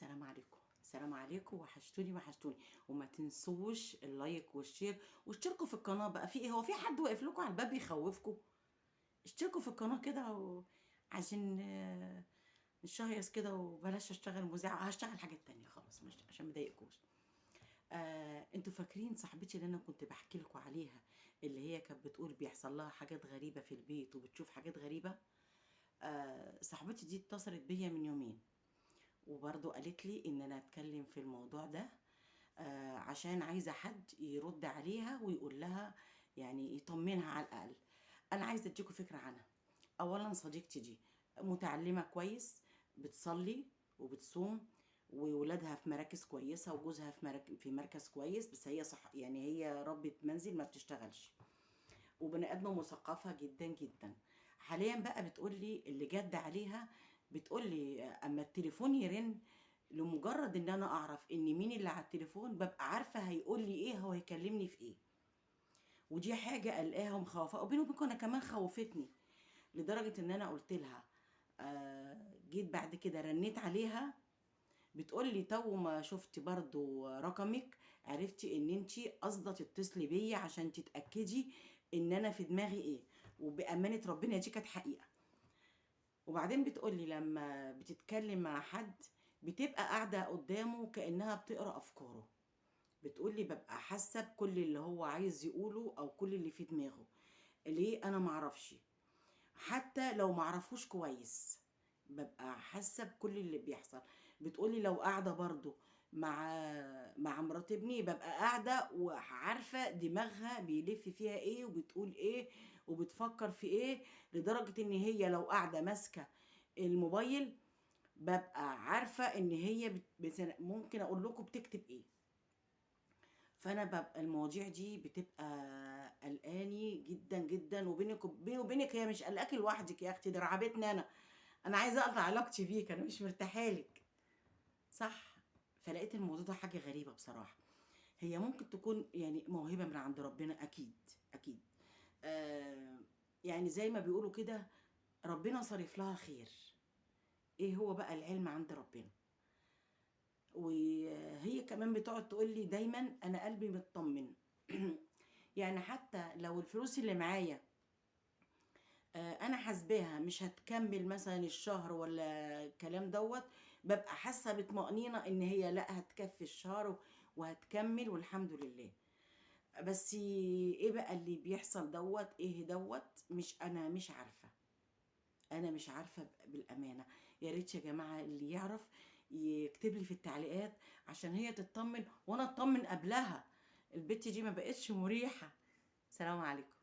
السلام عليكم، السلام عليكم، وحشتوني، وما تنسوش اللايك والشير، واشتركوا في القناة بقى. في ايه؟ هو في حد واقف لكم على الباب يخوفكم؟ اشتركوا في القناة كده عشان نشهيص كده، وبلاش اشتغل مذيعة، هشتغل حاجات تانية خلاص، مش عشان مضايقكوش. انتوا فاكرين صاحبتي اللي انا كنت بحكي لكم عليها، اللي هي كانت بتقول بيحصل لها حاجات غريبة في البيت وبتشوف حاجات غريبة؟ صاحبتي دي اتصلت بيا من يومين، وبرضه قالت لي ان انا اتكلم في الموضوع ده، عشان عايزة حد يرد عليها ويقول لها، يعني يطمنها على الأقل. أنا عايزة أديكوا فكرة عنها. أولا صديقتي دي متعلمة كويس، بتصلي وبتصوم، وولادها في مراكز كويسة، وجوزها في مركز كويس، بس هي صح، يعني هي ربة منزل ما بتشتغلش، وبني ادمه مثقفه جدا جدا. حاليا بقى بتقول لي اللي جد عليها، بتقول لي اما التليفون يرن، لمجرد ان انا اعرف ان مين اللي على التليفون ببقى عارفه هيقول لي ايه، هو هيكلمني في ايه. ودي حاجه قلقاها ومخوفه، وبيني وبينكم انا كمان خوفتني، لدرجه ان انا قلت لها، جيت بعد كده رنيت عليها، بتقول لي تو ما شفت برضو رقمك عرفتي ان انتي قصده تتصلي بيا عشان تتاكدي ان انا في دماغي ايه. وبامانه ربنا دي كانت حقيقه. وبعدين بتقول لي لما بتتكلم مع حد بتبقى قاعده قدامه كانها بتقرا افكاره. بتقول لي ببقى حاسه بكل اللي هو عايز يقوله او كل اللي في دماغه. ليه؟ انا معرفش. حتى لو معرفوش كويس ببقى حاسه بكل اللي بيحصل. بتقولي لو قاعده برضو مع مرات ابني ببقى قاعده وعارفه دماغها بيلف فيها ايه وبتقول ايه وبتفكر في ايه، لدرجه ان هي لو قاعده ماسكه الموبايل ببقى عارفه ان هي ممكن اقول لكم بتكتب ايه. فانا ببقى المواضيع دي بتبقى قلقاني جدا جدا، بيني وبينك هي مش قلقاكي لوحدك يا اختي، دي رعبتني انا عايزه اقطع علاقتي بيك، انا مش مرتاحالك. صح. فلقيت الموضوع ده حاجه غريبه بصراحه. هي ممكن تكون يعني موهبه من عند ربنا، اكيد اكيد. آه يعني زي ما بيقولوا كده، ربنا صرف لها خير. ايه هو بقى العلم عند ربنا. وهي كمان بتقعد تقول لي دايما انا قلبي مطمن. يعني حتى لو الفلوس اللي معايا انا حاسباها مش هتكمل مثلا الشهر ولا الكلام دوت، ببقى حاسه بطمأنينة ان هي لا هتكفي الشهر وهتكمل والحمد لله. بس ايه بقى اللي بيحصل دوت؟ ايه دوت؟ مش انا مش عارفه. انا مش عارفه بالامانه. يا ريت يا جماعه اللي يعرف يكتب لي في التعليقات، عشان هي تطمن وانا اطمن قبلها. البت دي ما بقتش مريحه. سلام عليكم.